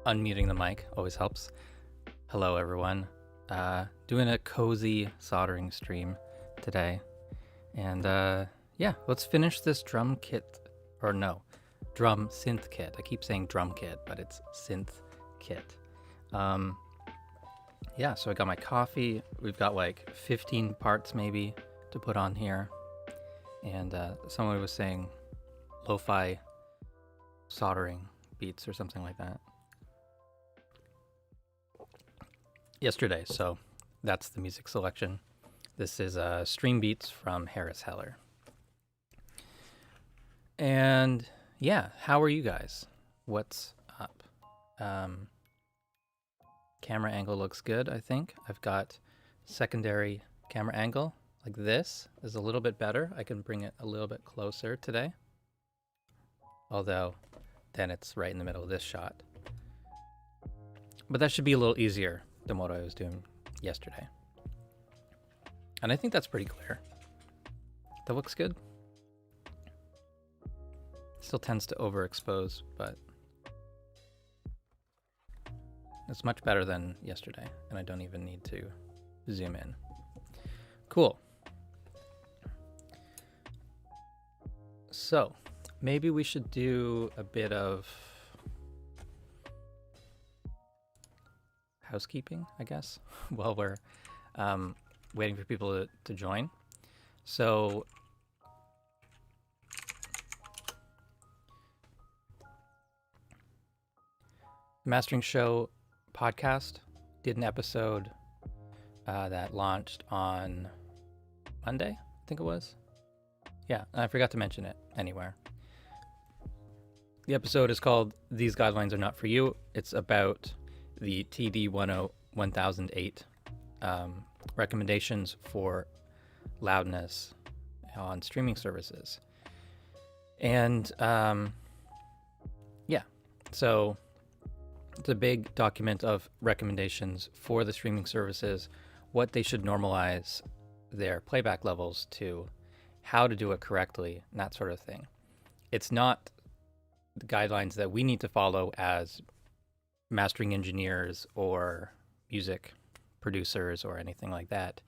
Unmuting the mic always helps. Hello, everyone. Doing a cozy soldering stream today. And yeah, let's finish this drum synth kit. I keep saying drum kit, but it's synth kit. Yeah, so I got my coffee. We've got like 15 parts maybe to put on here. And someone was saying lo-fi soldering beats or something like that yesterday, so that's the music selection. This is Stream Beats from Harris Heller. And yeah, how are you guys? What's up? Camera angle looks good, I think. I've got secondary camera angle like this is a little bit better. I can bring it a little bit closer today. Although then it's right in the middle of this shot. But that should be a little easier than what I was doing yesterday. And I think that's pretty clear. That looks good. Still tends to overexpose, but it's much better than yesterday, and I don't even need to zoom in. Cool. So maybe we should do a bit of housekeeping, I guess, while we're waiting for people to join. So Mastering Show podcast did an episode that launched on Monday, I think it was. Yeah, I forgot to mention it anywhere. The episode is called These Guidelines Are Not For You. It's about the TD 1008 recommendations for loudness on streaming services. And yeah, so it's a big document of recommendations for the streaming services, what they should normalize their playback levels to, how to do it correctly, and that sort of thing. It's not the guidelines that we need to follow as mastering engineers or music producers or anything like that,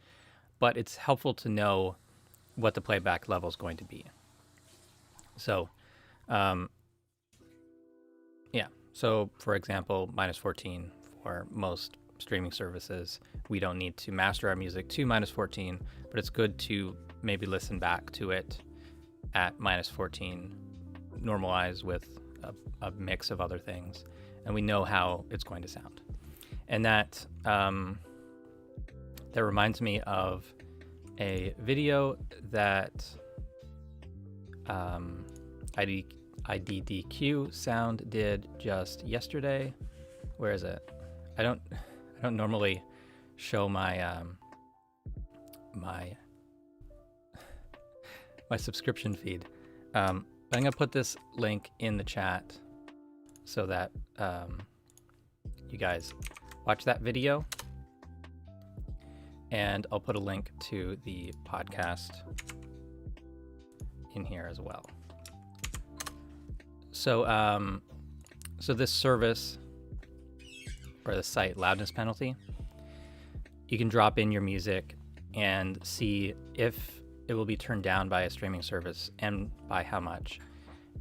but it's helpful to know what the playback level is going to be. So, yeah. So, for example, -14 for most streaming services. We don't need to master our music to -14, but it's good to maybe listen back to it at -14, normalize with a mix of other things, and we know how it's going to sound. And that that reminds me of a video that IDDQ Sound did just yesterday. Where is it? I don't normally show my my subscription feed, but I'm gonna put this link in the chat so that you guys watch that video, and I'll put a link to the podcast in here as well. So so this service, or the site Loudness Penalty, you can drop in your music and see if it will be turned down by a streaming service and by how much.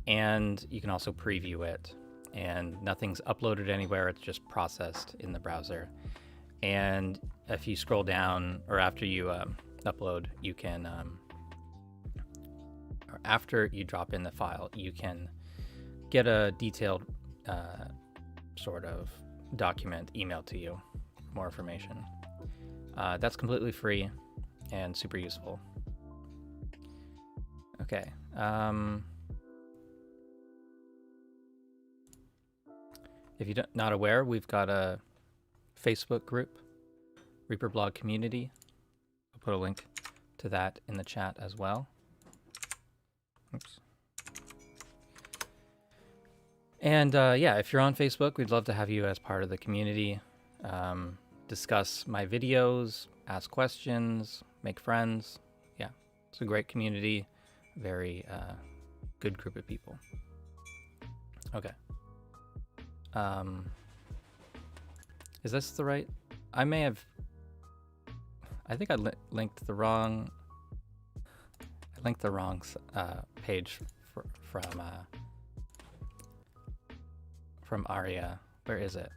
And you can also preview it, and nothing's uploaded anywhere, it's just processed in the browser. And if you scroll down, or after you upload, you can, or after you drop in the file, you can get a detailed sort of document emailed to you for more information. That's completely free and super useful. Okay. If you're not aware, we've got a Facebook group, Reaper Blog Community. I'll put a link to that in the chat as well. Oops. And yeah, if you're on Facebook, we'd love to have you as part of the community. Discuss my videos, ask questions, make friends. Yeah, it's a great community. Very good group of people. Okay. Is this the right? I may have. I think I linked the wrong. I linked the wrong page from Arya. Where is it?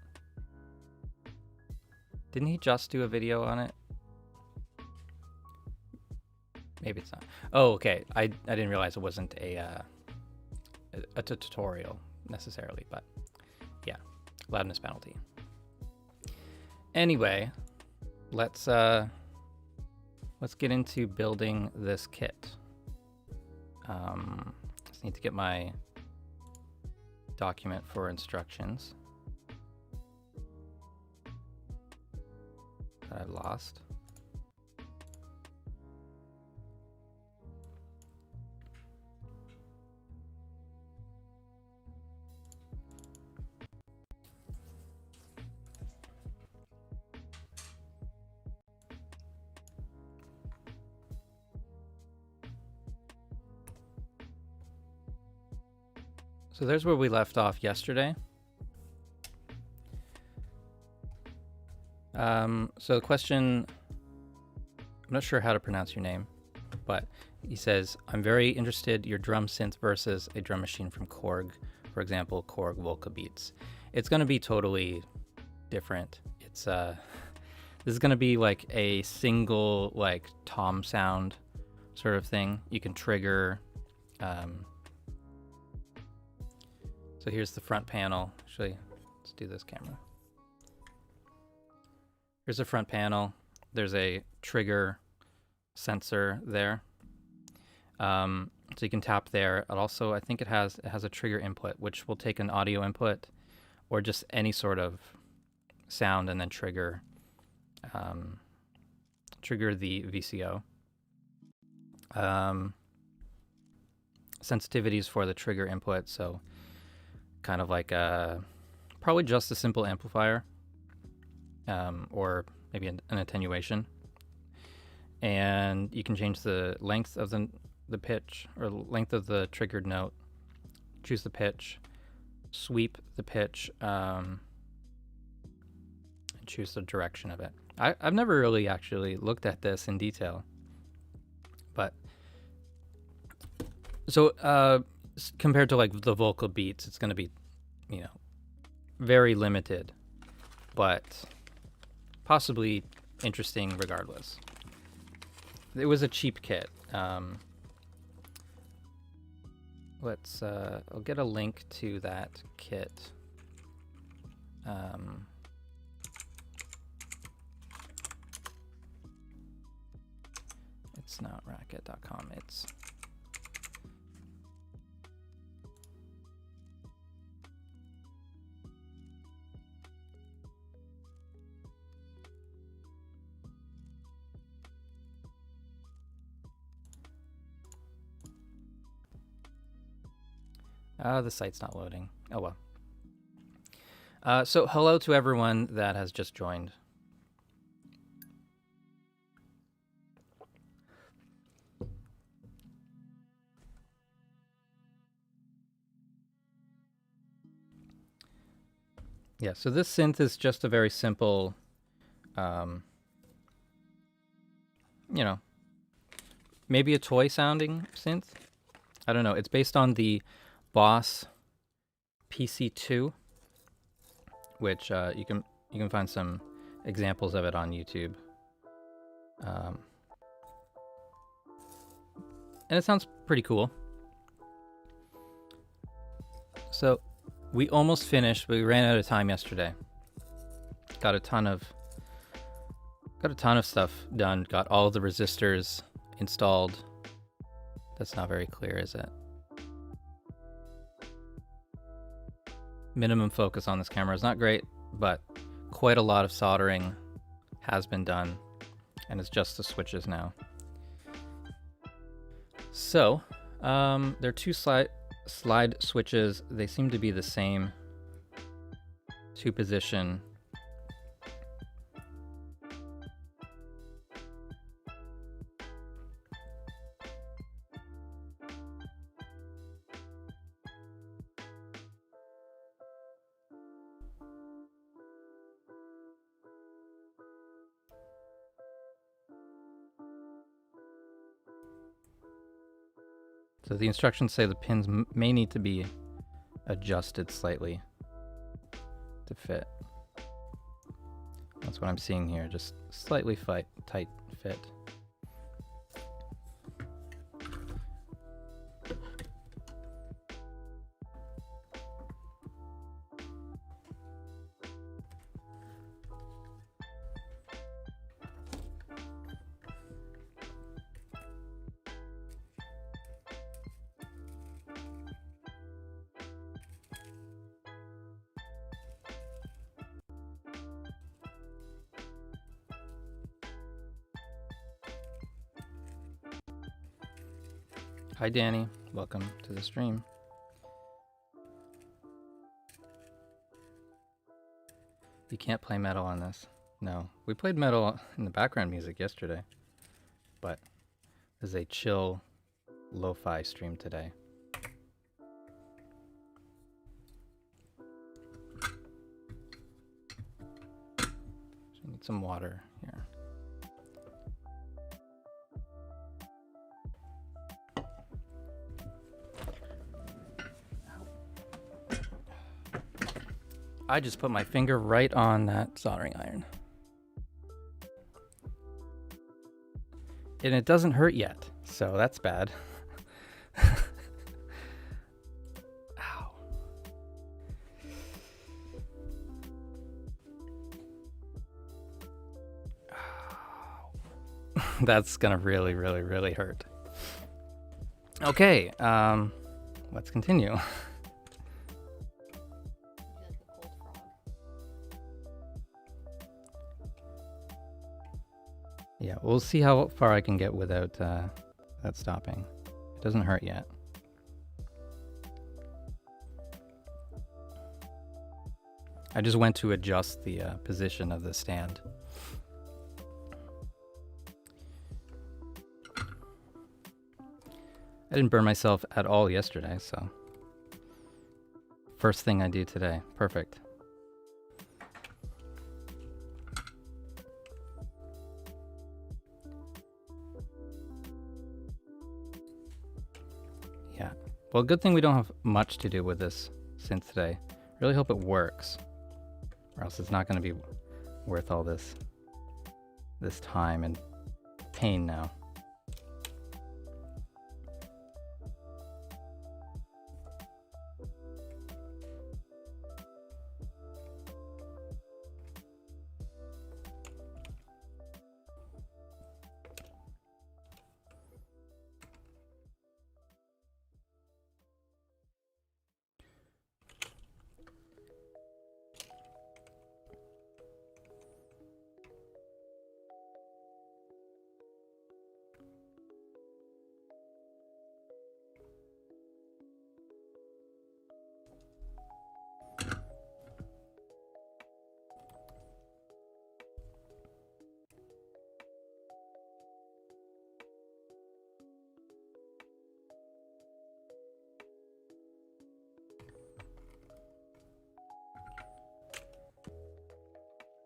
Didn't he just do a video on it? Maybe it's not. Oh, okay. I didn't realize it wasn't a tutorial necessarily, but yeah, loudness penalty. Anyway, let's get into building this kit. Just need to get my document for instructions that I lost. So there's where we left off yesterday. So the question, I'm not sure how to pronounce your name, but he says, I'm very interested your drum synth versus a drum machine from Korg, for example, Korg Volca Beats. It's going to be totally different. It's this is going to be like a single like tom sound sort of thing. You can trigger. So here's the front panel. Actually, let's do this camera. Here's the front panel. There's a trigger sensor there. So you can tap there. It also, I think it has a trigger input, which will take an audio input or just any sort of sound and then trigger the VCO. Sensitivities for the trigger input, so kind of like probably just a simple amplifier, or maybe an attenuation. And you can change the length of the pitch or length of the triggered note, choose the pitch, sweep the pitch, and choose the direction of it. I've never really actually looked at this in detail, but so compared to like the Volca Beats, it's going to be, you know, very limited, but possibly interesting regardless. It was a cheap kit. I'll get a link to that kit. It's not Rakit.com. It's the site's not loading. Oh well. So hello to everyone that has just joined. Yeah, so this synth is just a very simple, you know, maybe a toy sounding synth. I don't know. It's based on the Boss PC2, which you can find some examples of it on YouTube. And it sounds pretty cool. So we almost finished, but we ran out of time yesterday. Got a ton of stuff done. Got all of the resistors installed. That's not very clear, is it? Minimum focus on this camera is not great, but quite a lot of soldering has been done, and it's just the switches now. So there are two slide switches. They seem to be the same two position. So the instructions say the pins may need to be adjusted slightly to fit. That's what I'm seeing here, just slightly tight fit. Hi Danny, welcome to the stream. You can't play metal on this. No, we played metal in the background music yesterday, but this is a chill lo-fi stream today. So I need some water here. I just put my finger right on that soldering iron. And it doesn't hurt yet, so that's bad. Ow. Ow. That's gonna really, really, really hurt. Okay, let's continue. Yeah, we'll see how far I can get without that stopping. It doesn't hurt yet. I just went to adjust the position of the stand. I didn't burn myself at all yesterday, so first thing I do today. Perfect. Yeah. Well, good thing we don't have much to do with this synth today. Really hope it works, or else it's not going to be worth all this time and pain now.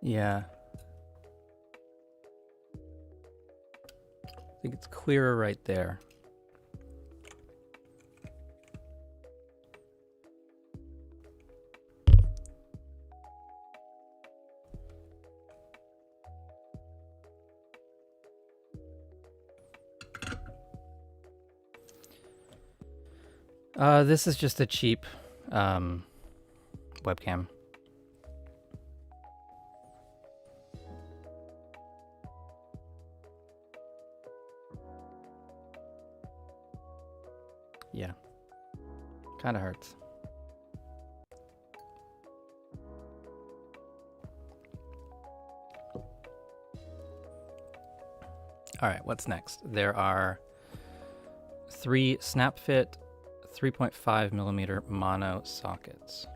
Yeah. I think it's clearer right there. This is just a cheap webcam. Yeah, kind of hurts. All right, what's next? There are 3 snap fit 3.5 millimeter mono sockets.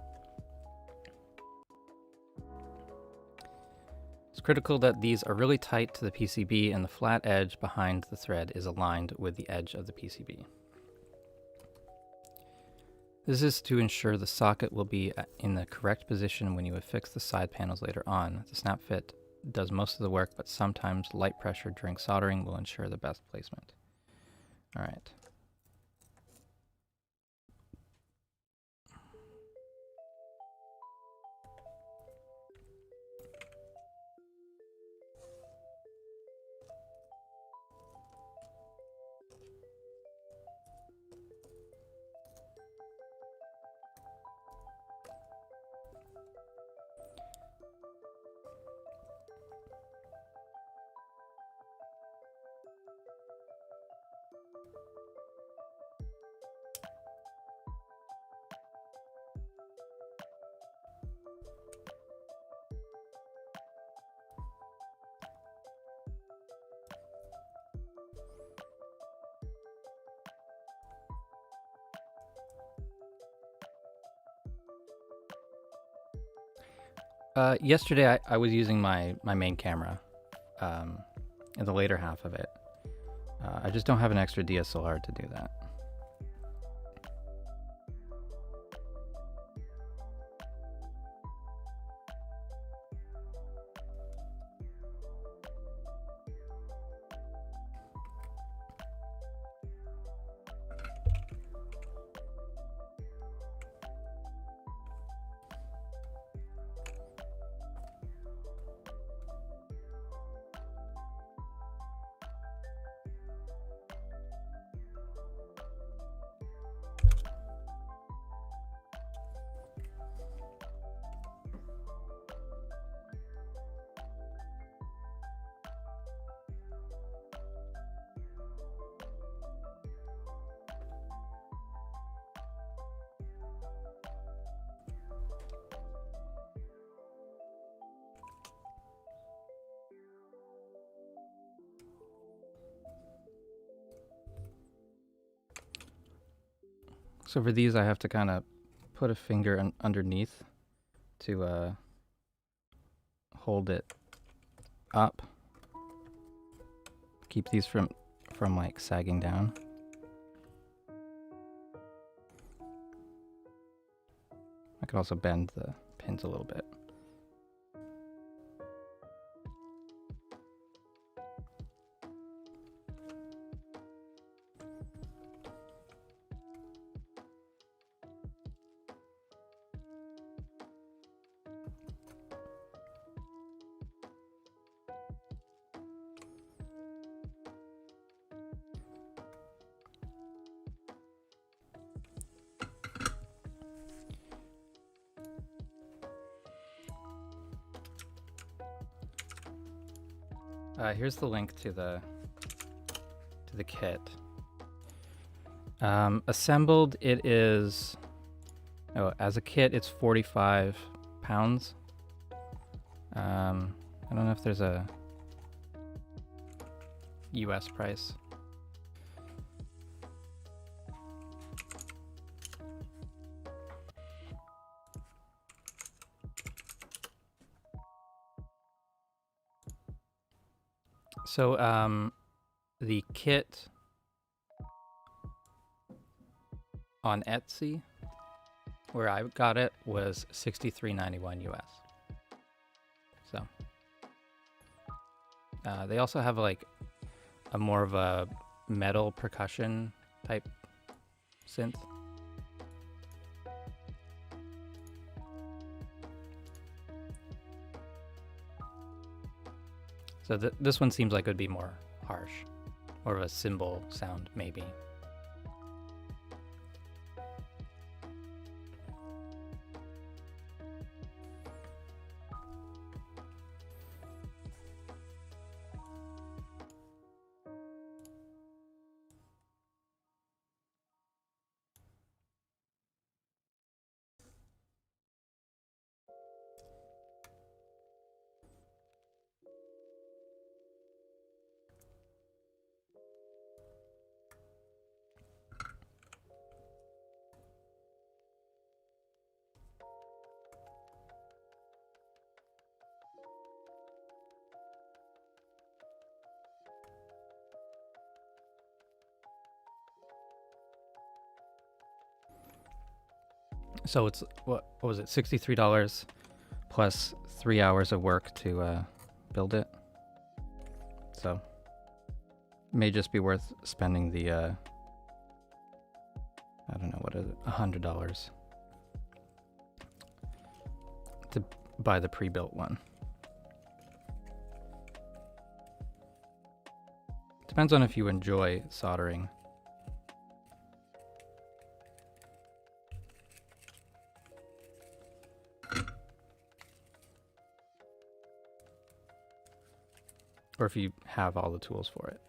It's critical that these are really tight to the PCB and the flat edge behind the thread is aligned with the edge of the PCB. This is to ensure the socket will be in the correct position when you affix the side panels later on. The snap fit does most of the work, but sometimes light pressure during soldering will ensure the best placement. All right. Yesterday I was using my main camera in the later half of it. I just don't have an extra DSLR to do that. So for these, I have to kind of put a finger underneath to hold it up. Keep these from like sagging down. I could also bend the pins a little bit. Here's the link to the kit. Assembled, it is. Oh, as a kit, it's 45 pounds. I don't know if there's a US price. So the kit on Etsy, where I got it, was $63.91 US. So they also have like a more of a metal percussion type synth. So this one seems like it would be more harsh, more of a cymbal sound maybe. So it's what was it, $63 plus 3 hours of work to build it. So may just be worth spending the I don't know, what is it, $100 to buy the pre-built one. Depends on if you enjoy soldering. Or if you have all the tools for it.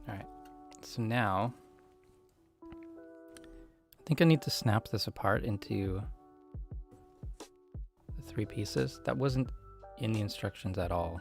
All right, so now I think I need to snap this apart into the 3 pieces. That wasn't in the instructions at all.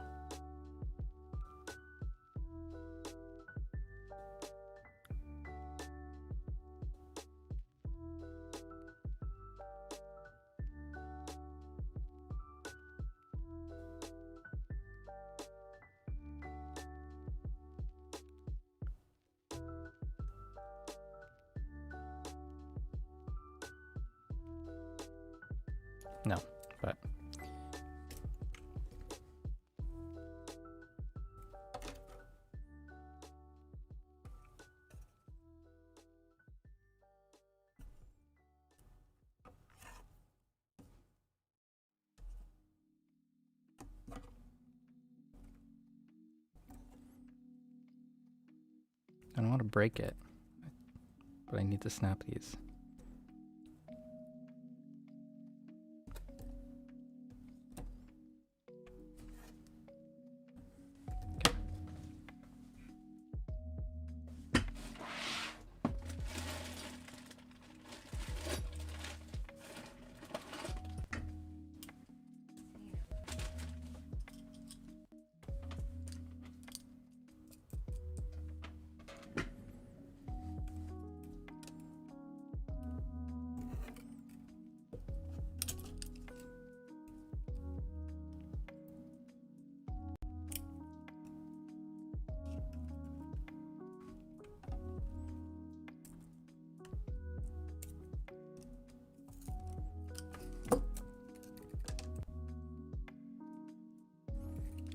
No, but I don't want to break it, but I need to snap these.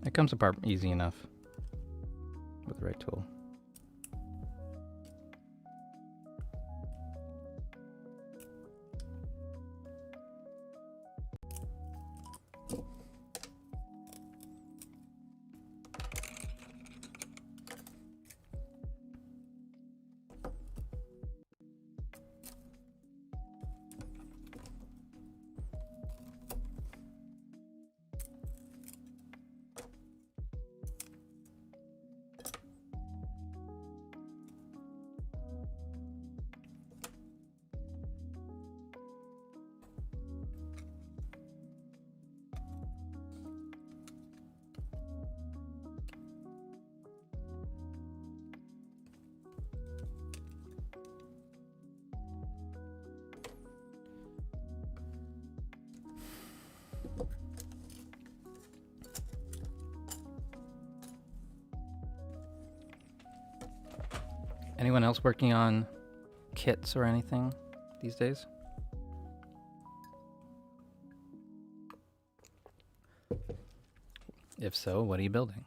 It comes apart easy enough with the right tool. Anyone else working on kits or anything these days? If so, what are you building?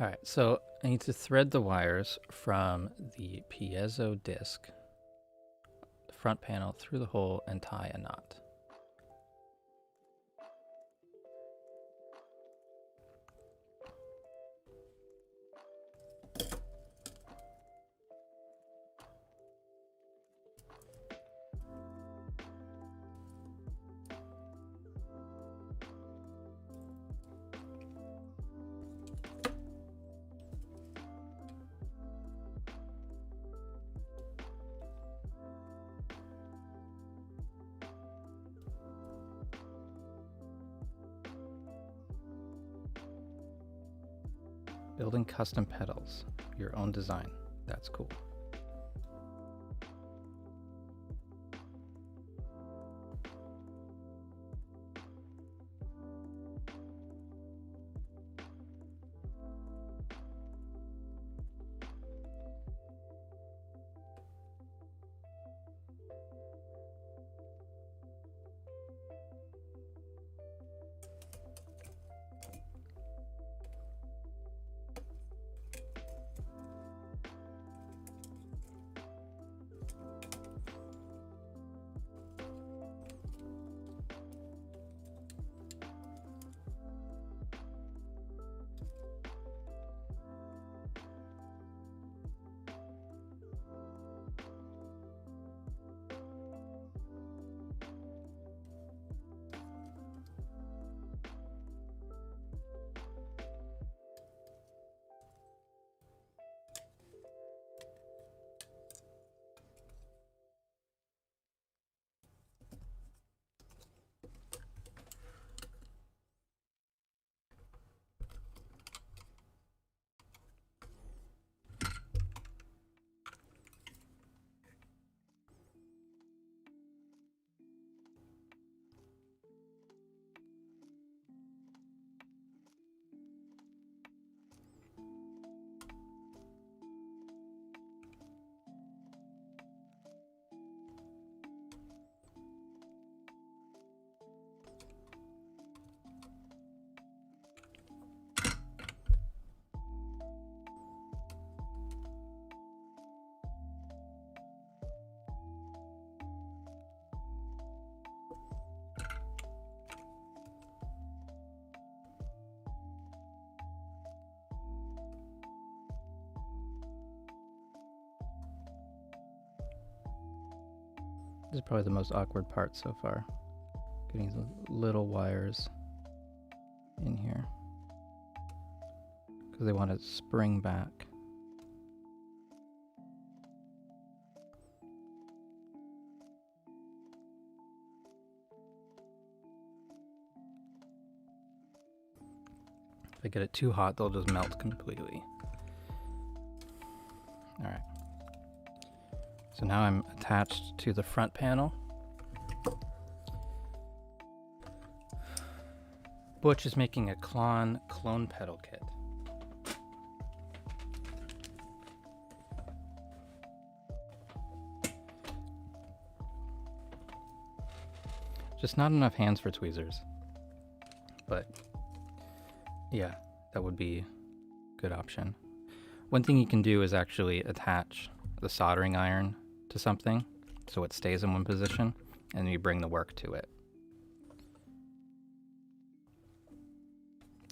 All right, so I need to thread the wires from the piezo disc, the front panel, through the hole and tie a knot. Building custom pedals, your own design. That's cool. This is probably the most awkward part so far. Getting the little wires in here. Because they want to spring back. If I get it too hot, they'll just melt completely. Alright. So now I'm attached to the front panel. Butch is making a clone pedal kit. Just not enough hands for tweezers. But yeah, that would be a good option. One thing you can do is actually attach the soldering iron to something so it stays in one position, and then you bring the work to it.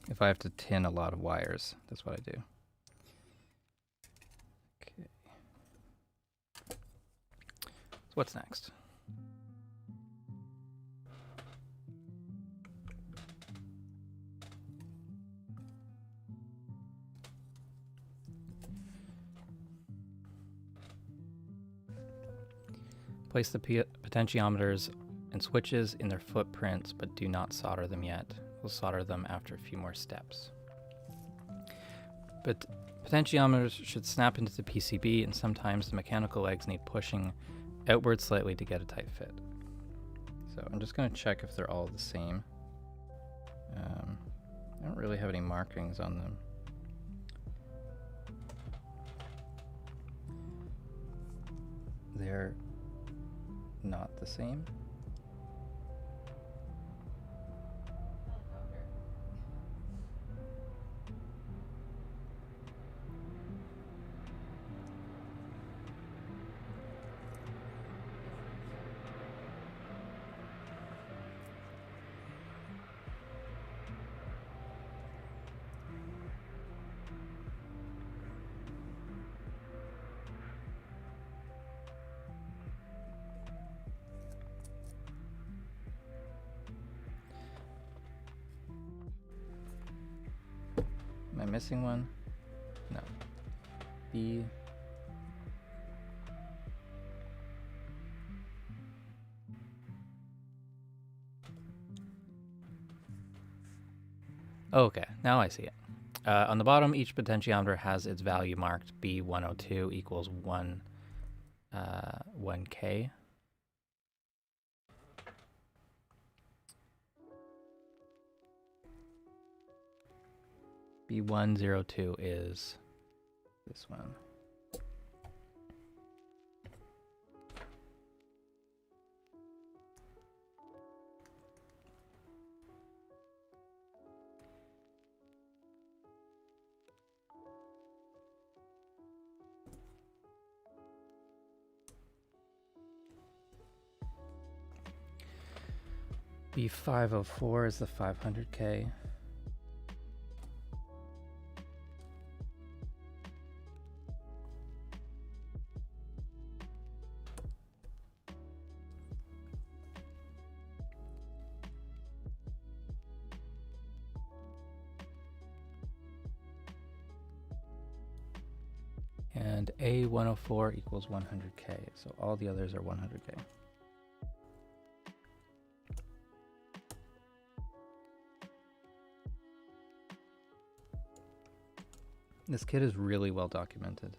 If I have to tin a lot of wires, that's what I do. Okay. So what's next? Place the potentiometers and switches in their footprints, but do not solder them yet. We'll solder them after a few more steps. But potentiometers should snap into the PCB, and sometimes the mechanical legs need pushing outward slightly to get a tight fit. So I'm just going to check if they're all the same. I don't really have any markings on them. They're not the same. Am I missing one? No. B. Okay, now I see it. On the bottom, each potentiometer has its value marked. B102 equals 1K. B102 is this one. B504 is the 500K. And A104 equals 100K, so all the others are 100K. This kit is really well documented.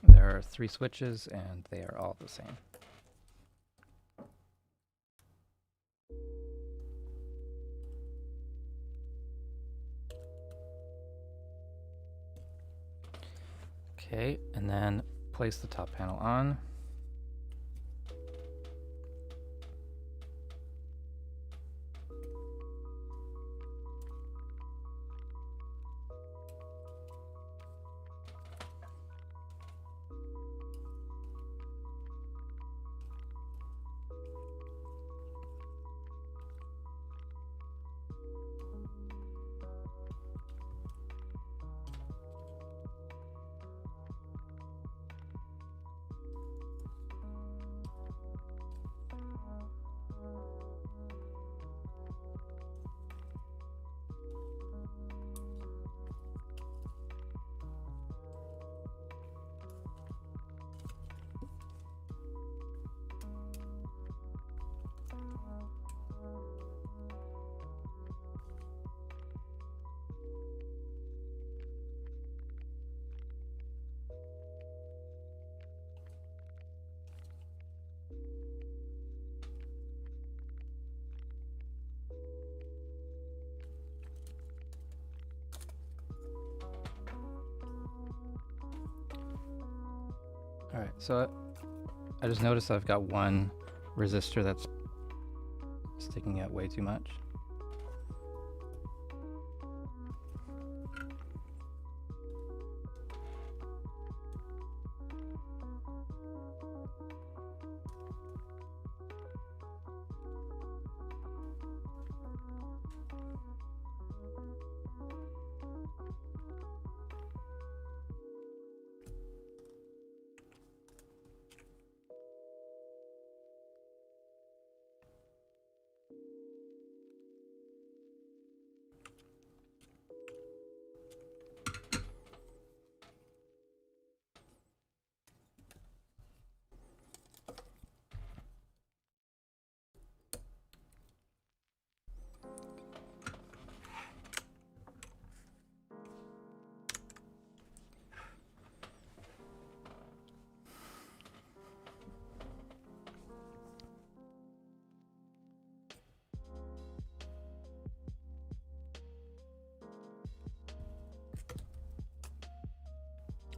There are 3 switches, and they are all the same. Okay, and then place the top panel on. All right, so I just noticed I've got one resistor that's sticking out way too much.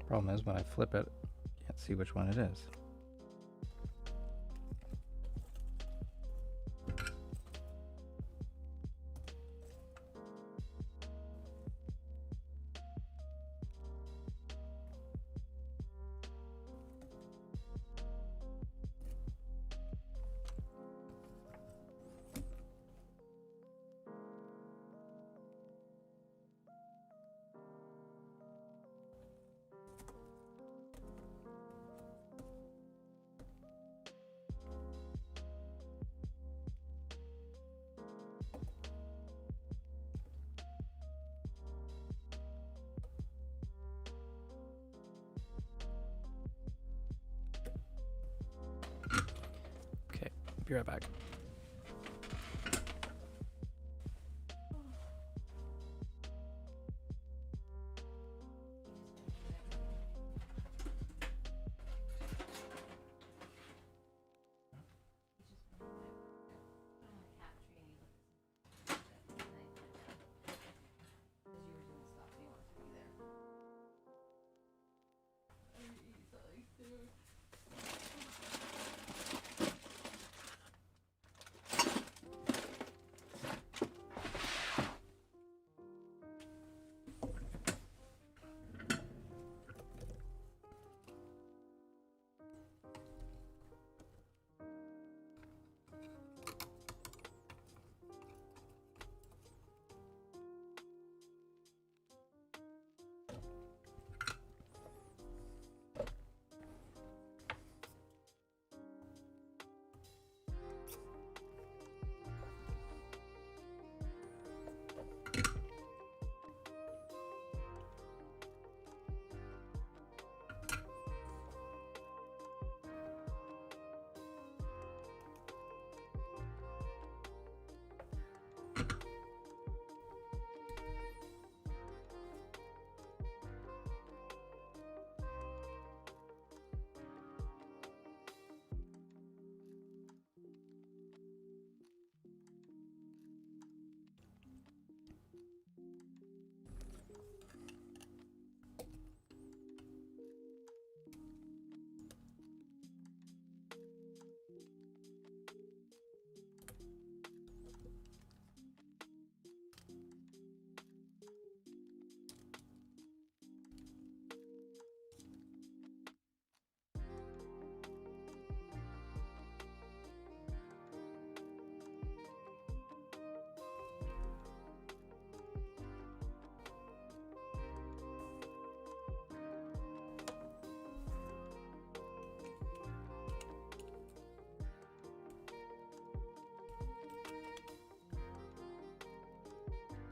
Problem is, when I flip it, I can't see which one it is. Be right back.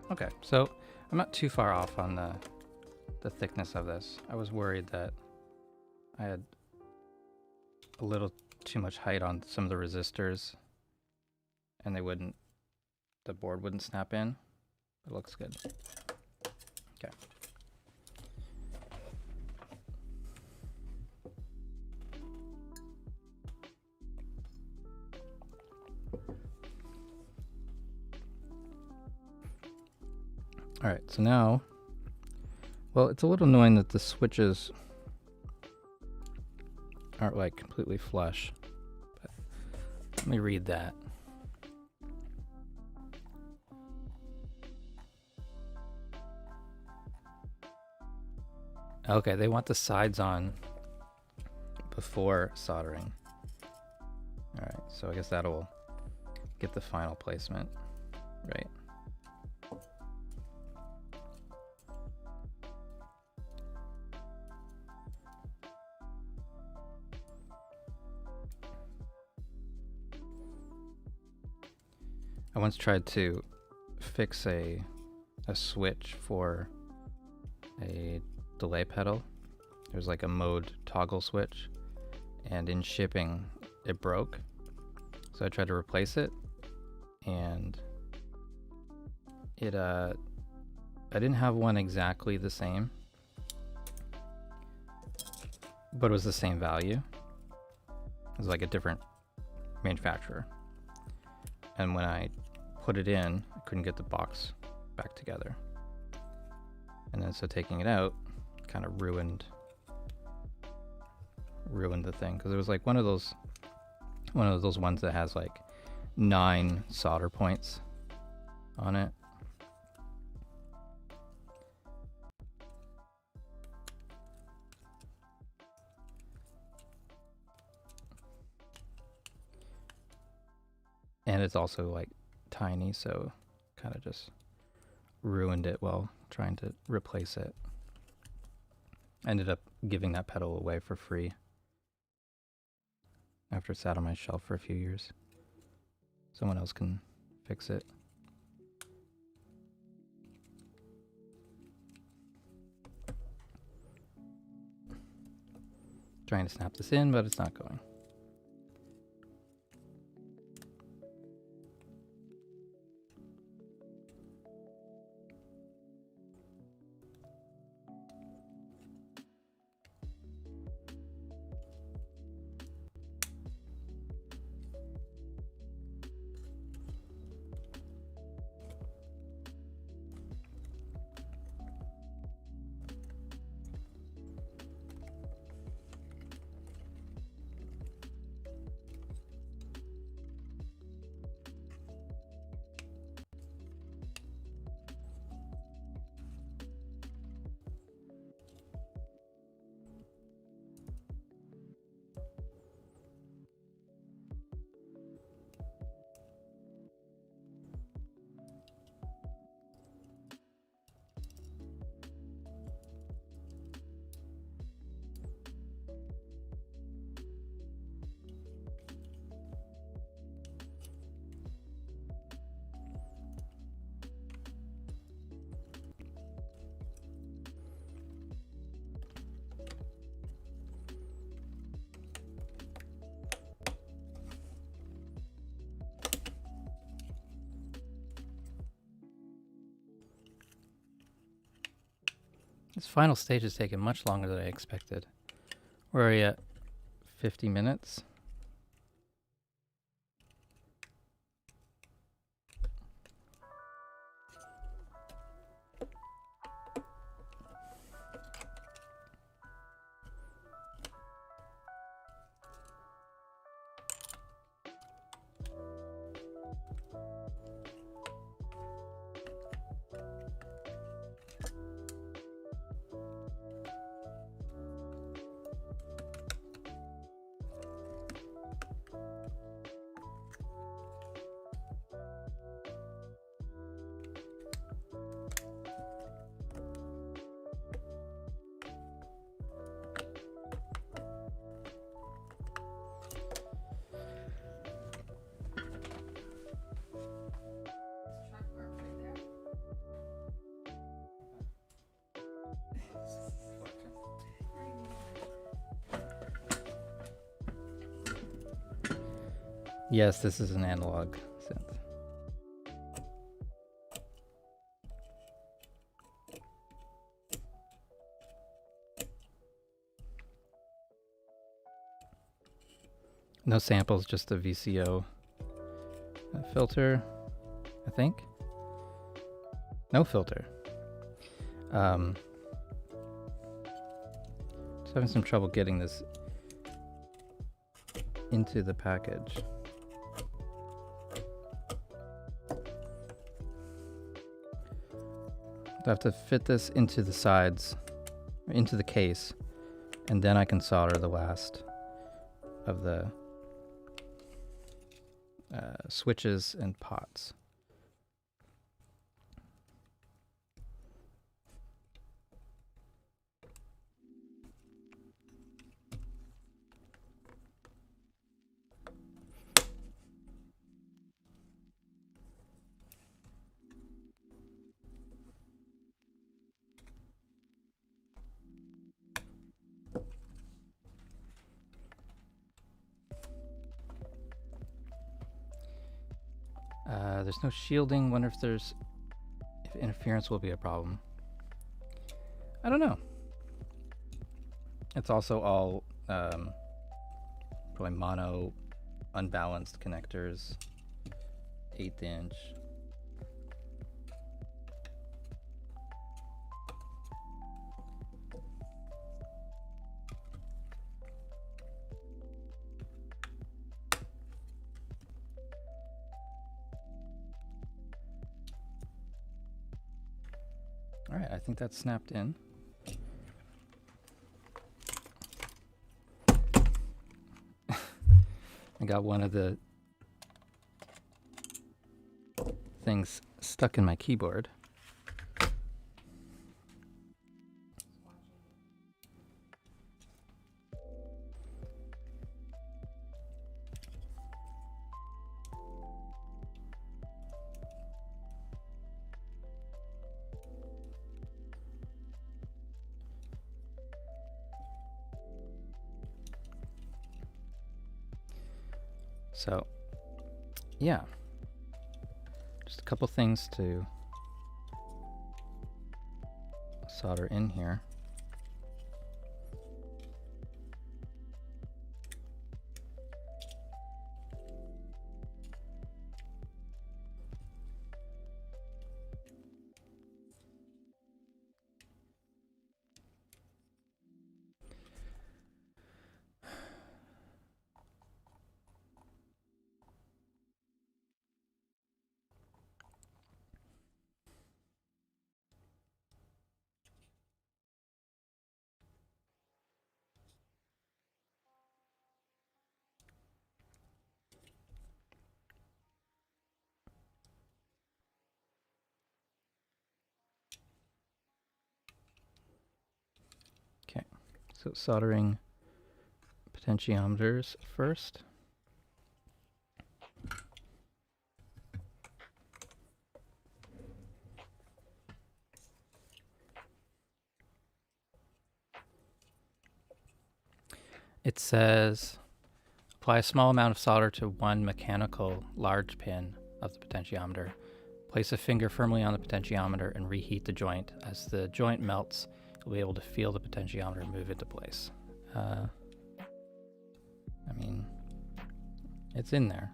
Okay, so I'm not too far off on the thickness of this. I was worried that I had a little too much height on some of the resistors and the board wouldn't snap in. It looks good. Okay. All right, so now, well, it's a little annoying that the switches aren't like completely flush. But let me read that. Okay, they want the sides on before soldering. All right, so I guess that'll get the final placement, right? I once tried to fix a switch for a delay pedal. There's like a mode toggle switch, and in shipping it broke. So I tried to replace it, and it I didn't have one exactly the same, but it was the same value. It was like a different manufacturer. And when I put it in, I couldn't get the box back together. And then so taking it out kind of ruined the thing, because it was like one of those ones that has like 9 solder points on it. And it's also like tiny, so kind of just ruined it while trying to replace it. Ended up giving that pedal away for free after it sat on my shelf for a few years. Someone else can fix it. Trying to snap this in, but it's not going. This final stage has taken much longer than I expected. We're already at 50 minutes. Yes, this is an analog synth. No samples, just a VCO filter, I think. No filter. Just having some trouble getting this into the package. I have to fit this into the sides, into the case, and then I can solder the last of the switches and pots. There's no shielding. Wonder if interference will be a problem. I don't know. It's also all probably mono, unbalanced connectors, 1/8 inch. All right, I think that's snapped in. I got one of the things stuck in my keyboard. So, yeah, just a couple things to solder in here. Okay, so soldering potentiometers first. It says apply a small amount of solder to one mechanical large pin of the potentiometer. Place a finger firmly on the potentiometer and reheat the joint. As the joint melts, you'll be able to feel the potentiometer move into place. I mean, it's in there.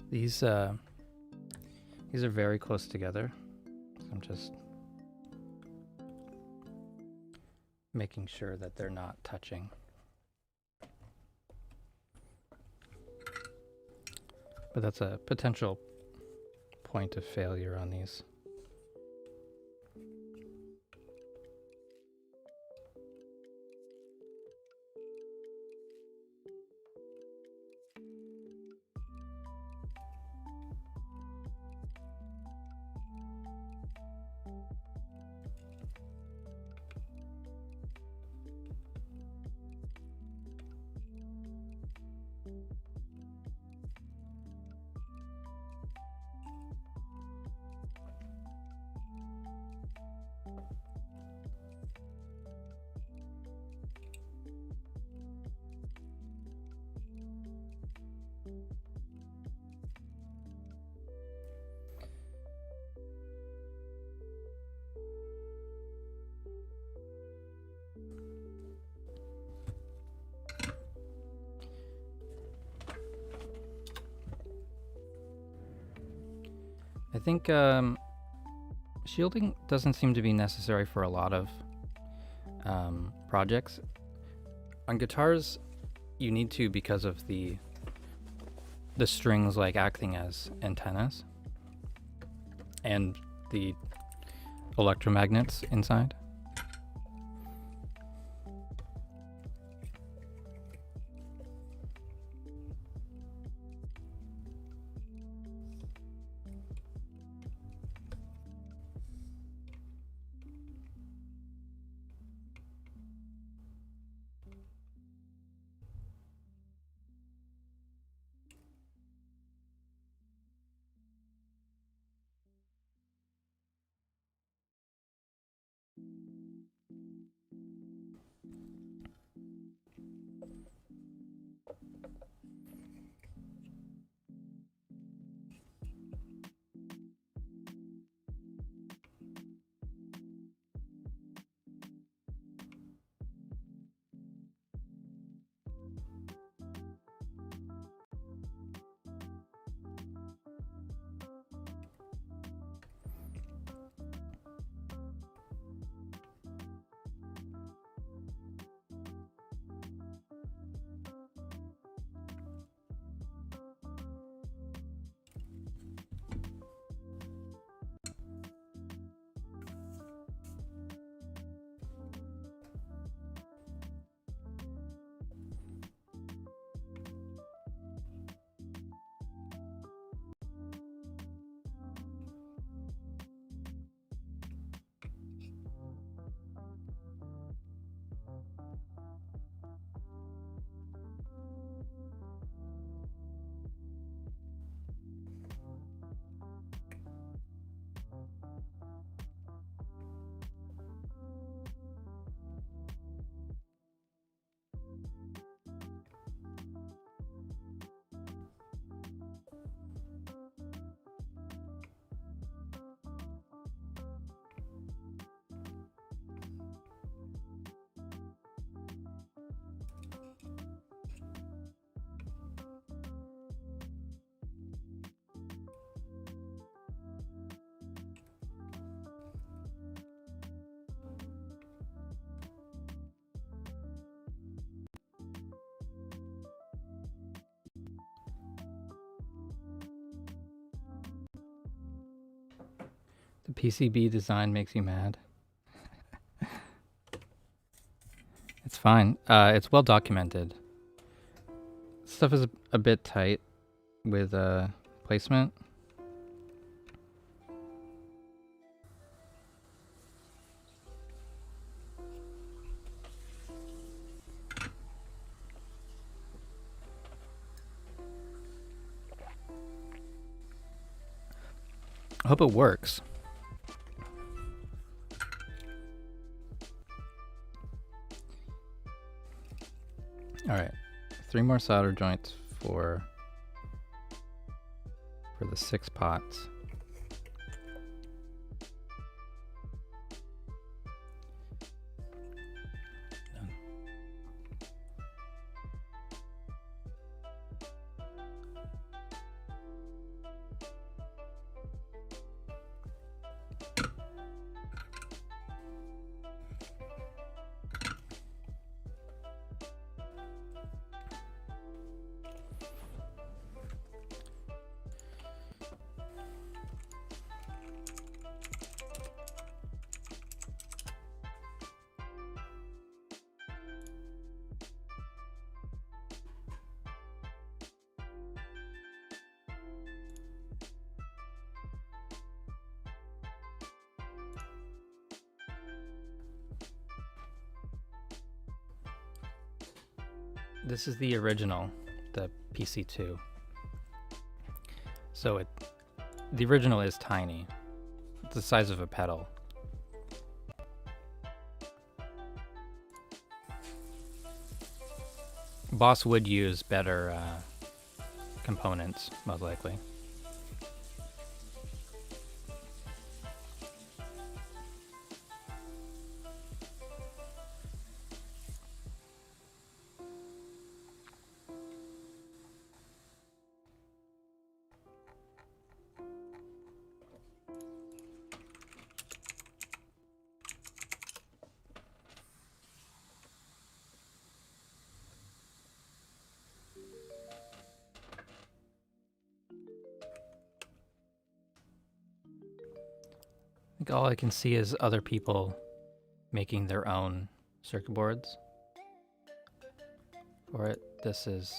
These are very close together. So I'm just making sure that they're not touching. But that's a potential point of failure on these. I think shielding doesn't seem to be necessary for a lot of projects. On guitars, you need to because of the strings like acting as antennas and the electromagnets inside. The PCB design makes you mad. It's fine. It's well documented. Stuff is a bit tight with placement. I hope it works. All right, 3 more solder joints for the 6 pots. Done. this is the original, the PC2. So the original is tiny. It's the size of a pedal. Boss would use better components, most likely. I think all I can see is other people making their own circuit boards for it. This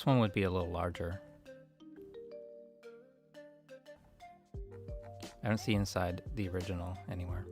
one would be a little larger. I don't see inside the original anywhere.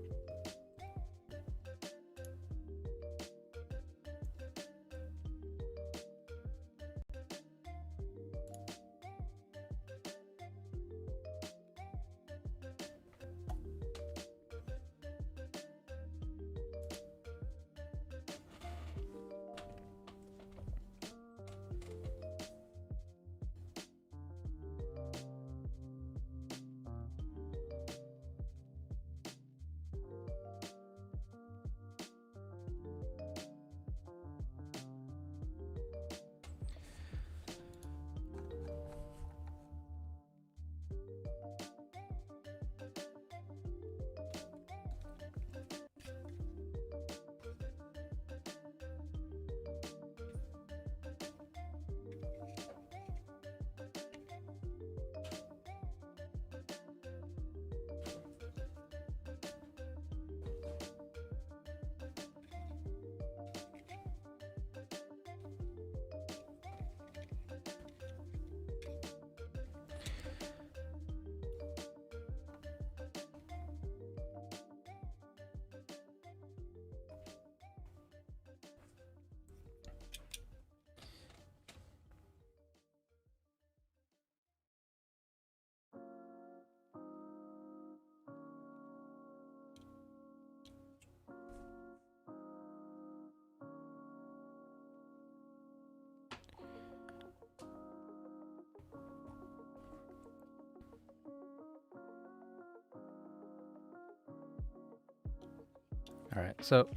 All right, so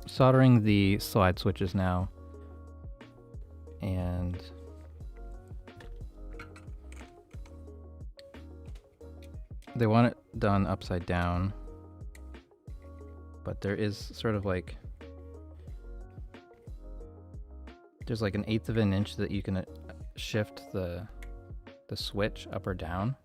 soldering the slide switches now, and they want it done upside down, but there is sort of like, there's like 1/8 of an inch that you can shift the switch up or down.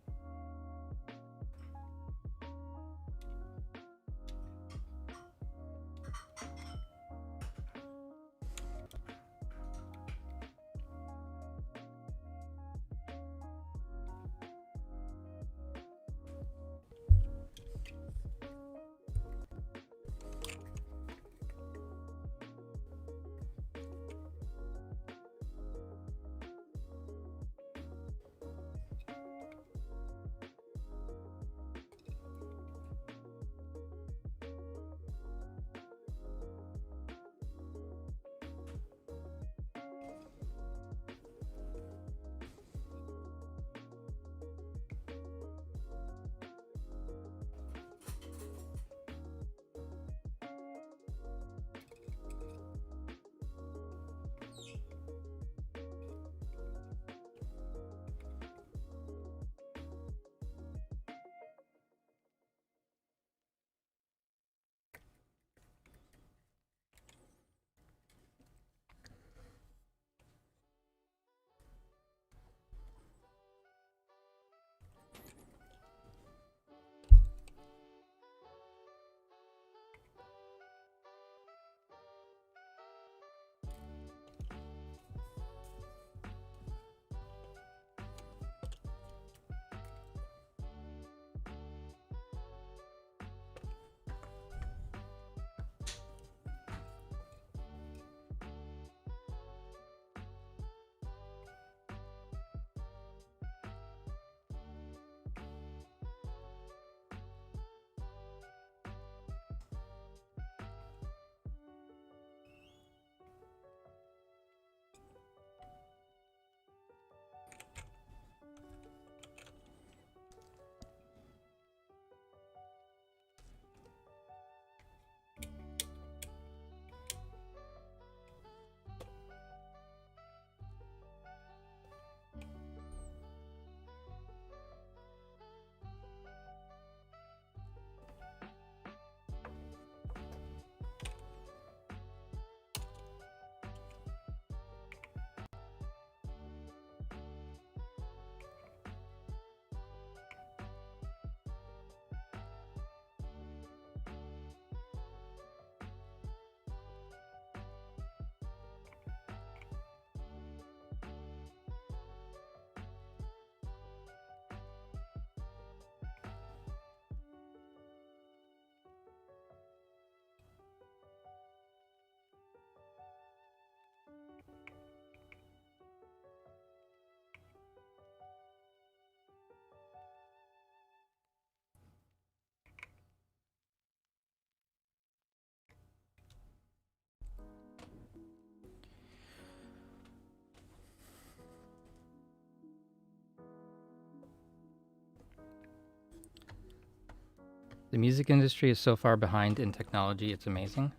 The music industry is so far behind in technology, it's amazing.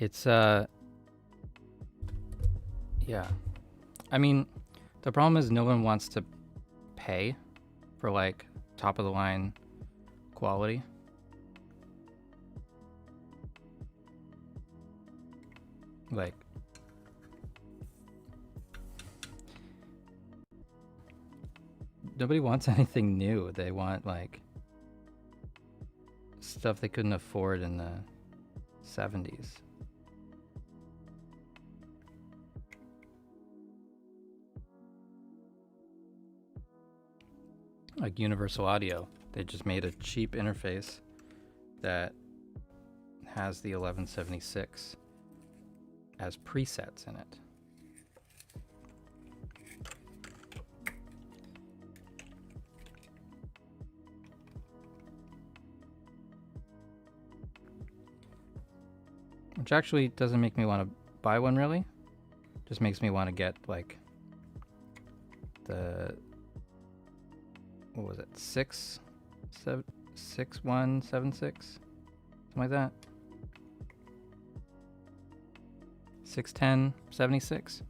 It's yeah. I mean, the problem is no one wants to pay for like top of the line quality. Like, nobody wants anything new. They want like stuff they couldn't afford in the 70s. Like Universal Audio, they just made a cheap interface that has the 1176 as presets in it. Which actually doesn't make me want to buy one, really. Just makes me want to get like the, what was it, 6176, something like that. 61076.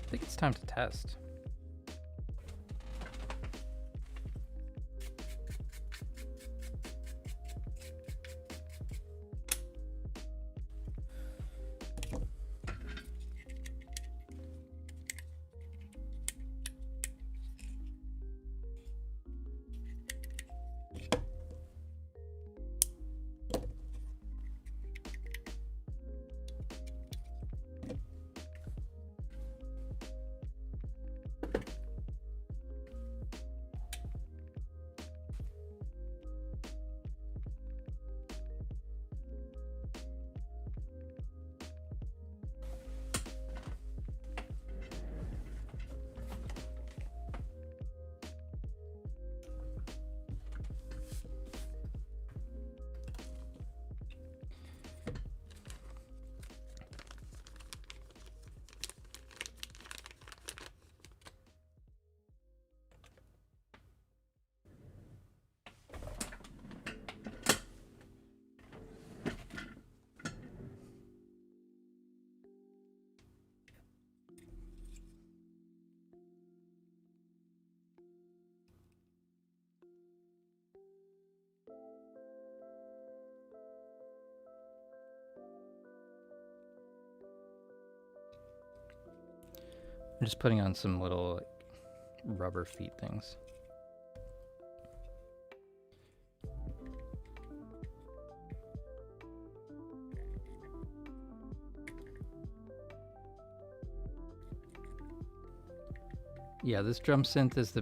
I think it's time to test. I'm just putting on some little like, rubber feet things. Yeah, this drum synth is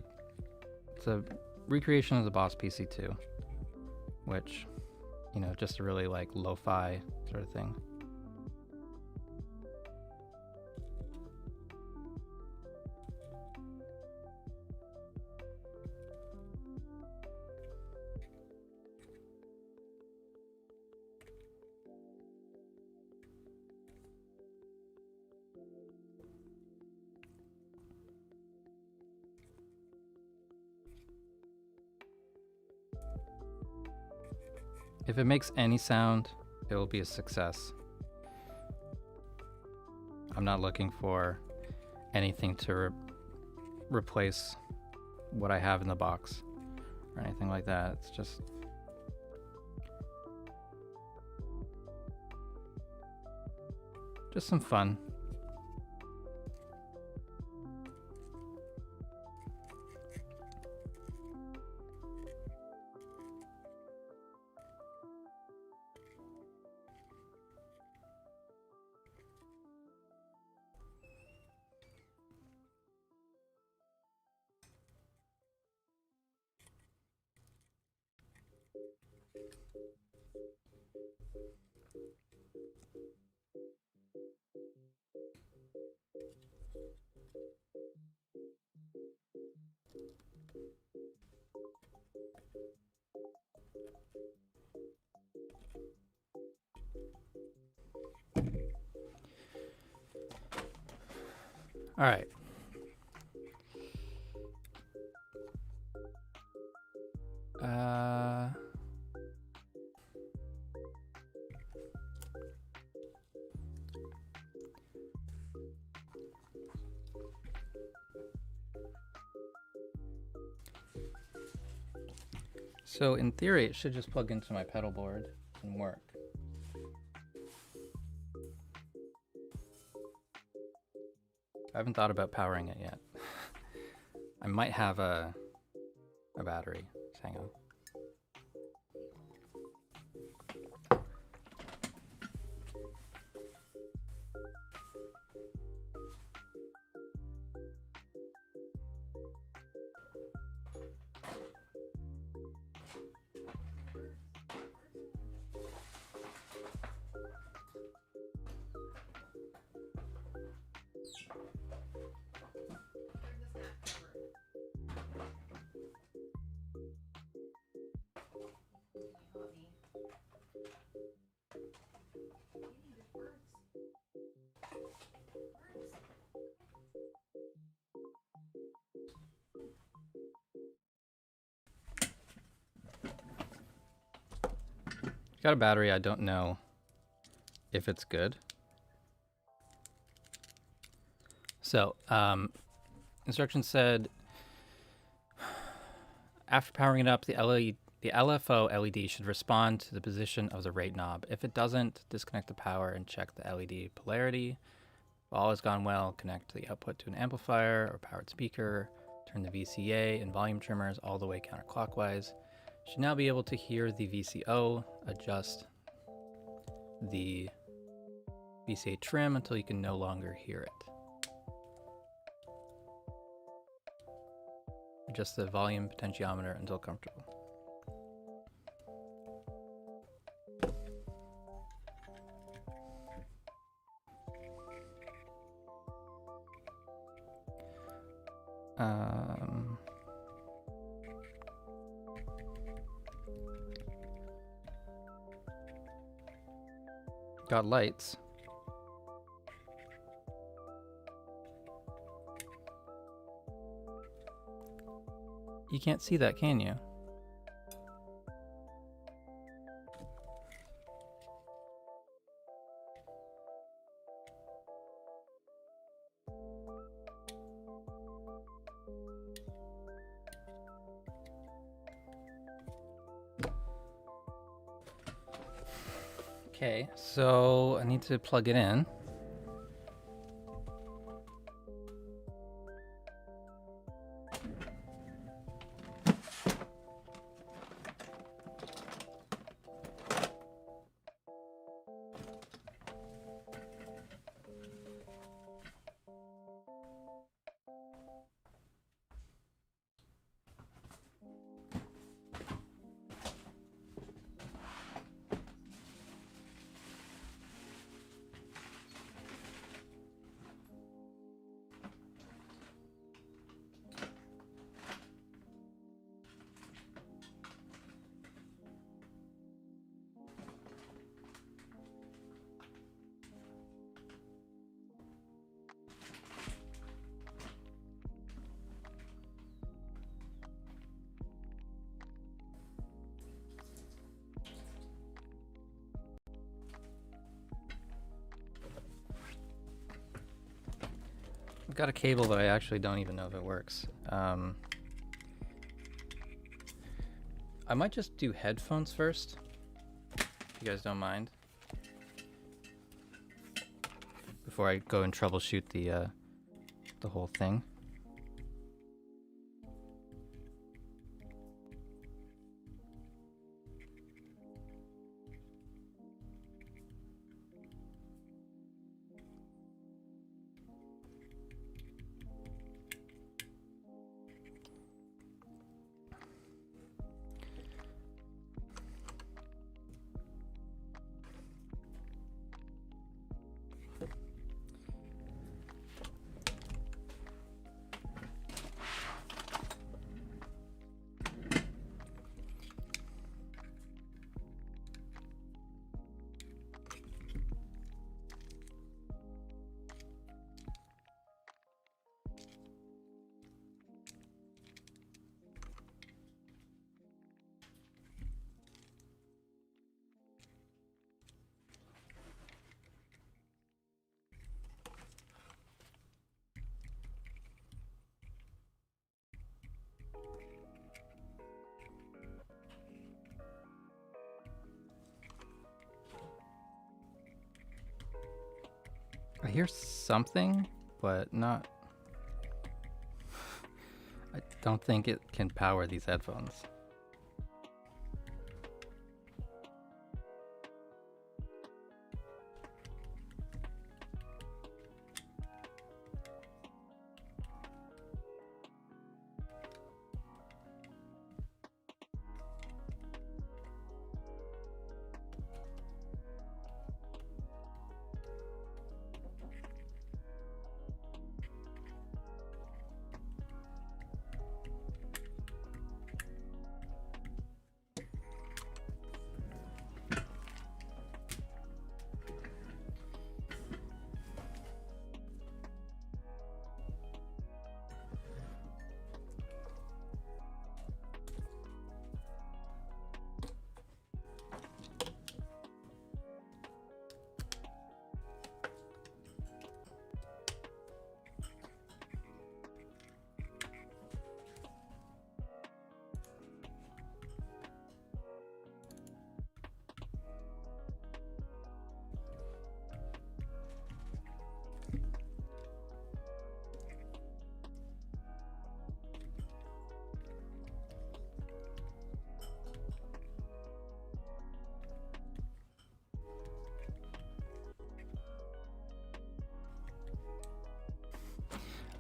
it's a recreation of the Boss PC2, which, you know, just a really like lo-fi sort of thing. If it makes any sound, it will be a success. I'm not looking for anything to replace what I have in the box or anything like that. It's just some fun. All right. So in theory, it should just plug into my pedal board and work. I haven't thought about powering it yet. I might have a battery. Hang on. Got a battery. I don't know if it's good. So, instructions said after powering it up, the LFO LED should respond to the position of the rate knob. If it doesn't, disconnect the power and check the LED polarity. If all has gone well, connect the output to an amplifier or powered speaker. Turn the VCA and volume trimmers all the way counterclockwise. Should now be able to hear the VCO. Adjust the VCA trim until you can no longer hear it. Adjust the volume potentiometer until comfortable. Got lights. You can't see that, can you? Okay, so I need to plug it in. got a cable, but I actually don't even know if it works. I might just do headphones first, if you guys don't mind, before I go and troubleshoot the whole thing. I hear something, but not... I don't think it can power these headphones.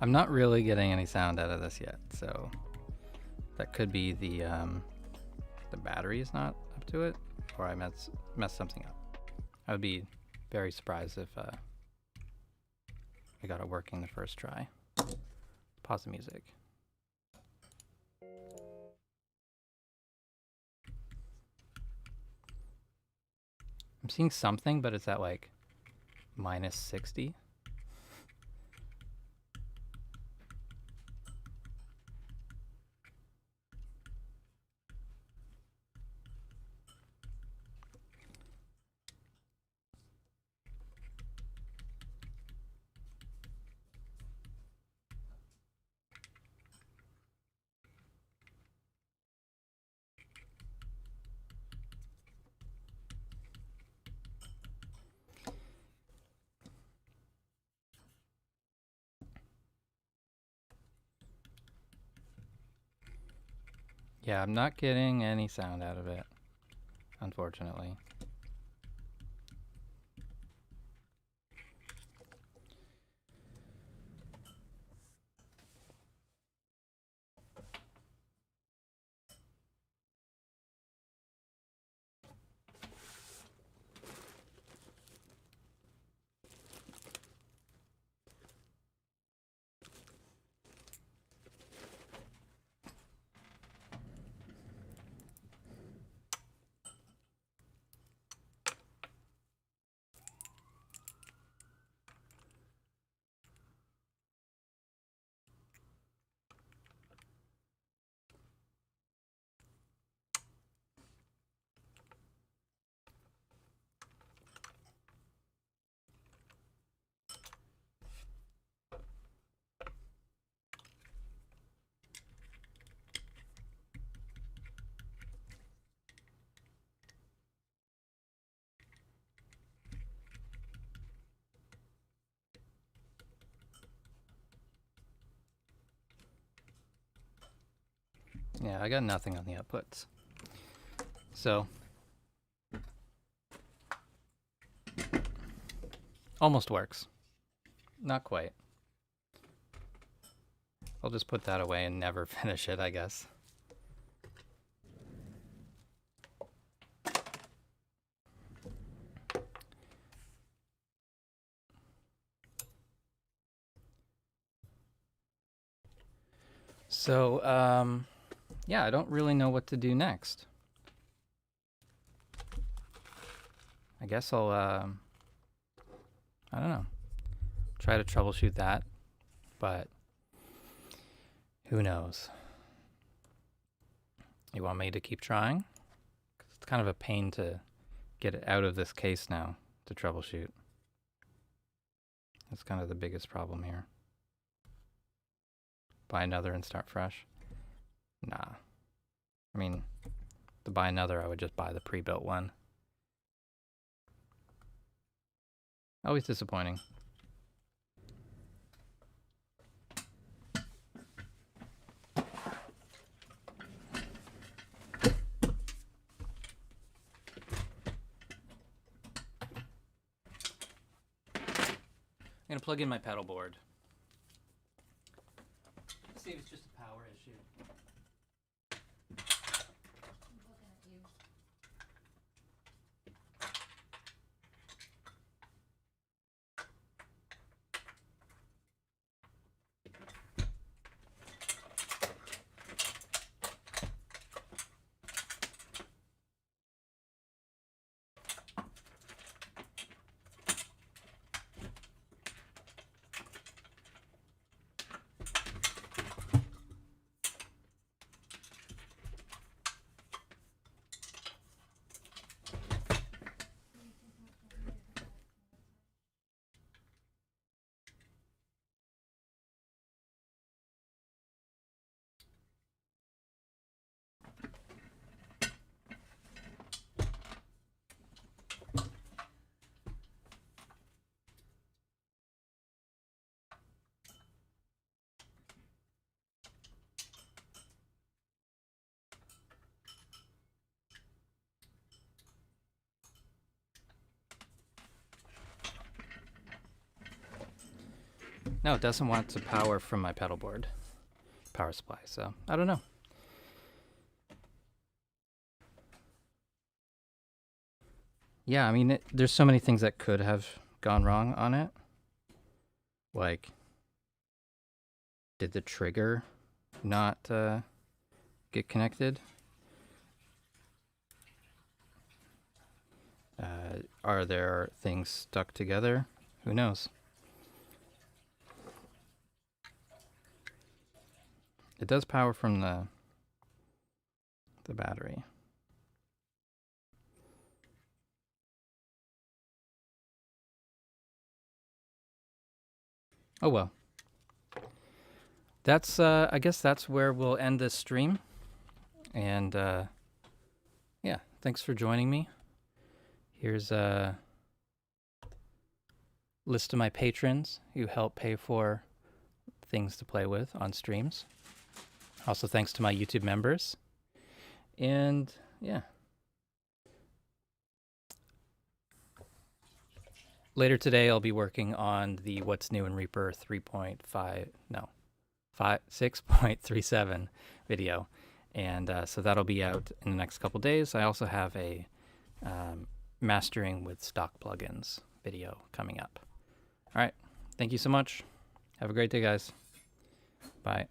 I'm not really getting any sound out of this yet, so that could be the battery is not up to it, or I messed something up. I would be very surprised if I got it working the first try. Pause the music. I'm seeing something, but it's at like minus 60. Yeah, I'm not getting any sound out of it, unfortunately. Yeah, I got nothing on the outputs. So, almost works. Not quite. I'll just put that away and never finish it, I guess. So, yeah, I don't really know what to do next. I guess I'll, I don't know, try to troubleshoot that, but who knows? You want me to keep trying? 'Cause it's kind of a pain to get it out of this case now to troubleshoot. That's kind of the biggest problem here. Buy another and start fresh? Nah. I mean, to buy another, I would just buy the pre-built one. Always disappointing. I'm gonna plug in my pedal board. Let's see if it's just a power issue. No, it doesn't want to power from my pedal board power supply, so I don't know. Yeah, I mean, there's so many things that could have gone wrong on it. Like, did the trigger not get connected? Are there things stuck together? Who knows? It does power from the battery. Oh well. That's I guess that's where we'll end this stream. And yeah, thanks for joining me. Here's a list of my patrons who help pay for things to play with on streams. Also, thanks to my YouTube members. And yeah. Later today, I'll be working on the What's New in Reaper 6.37 video. And so that'll be out in the next couple days. I also have a mastering with stock plugins video coming up. All right. Thank you so much. Have a great day, guys. Bye.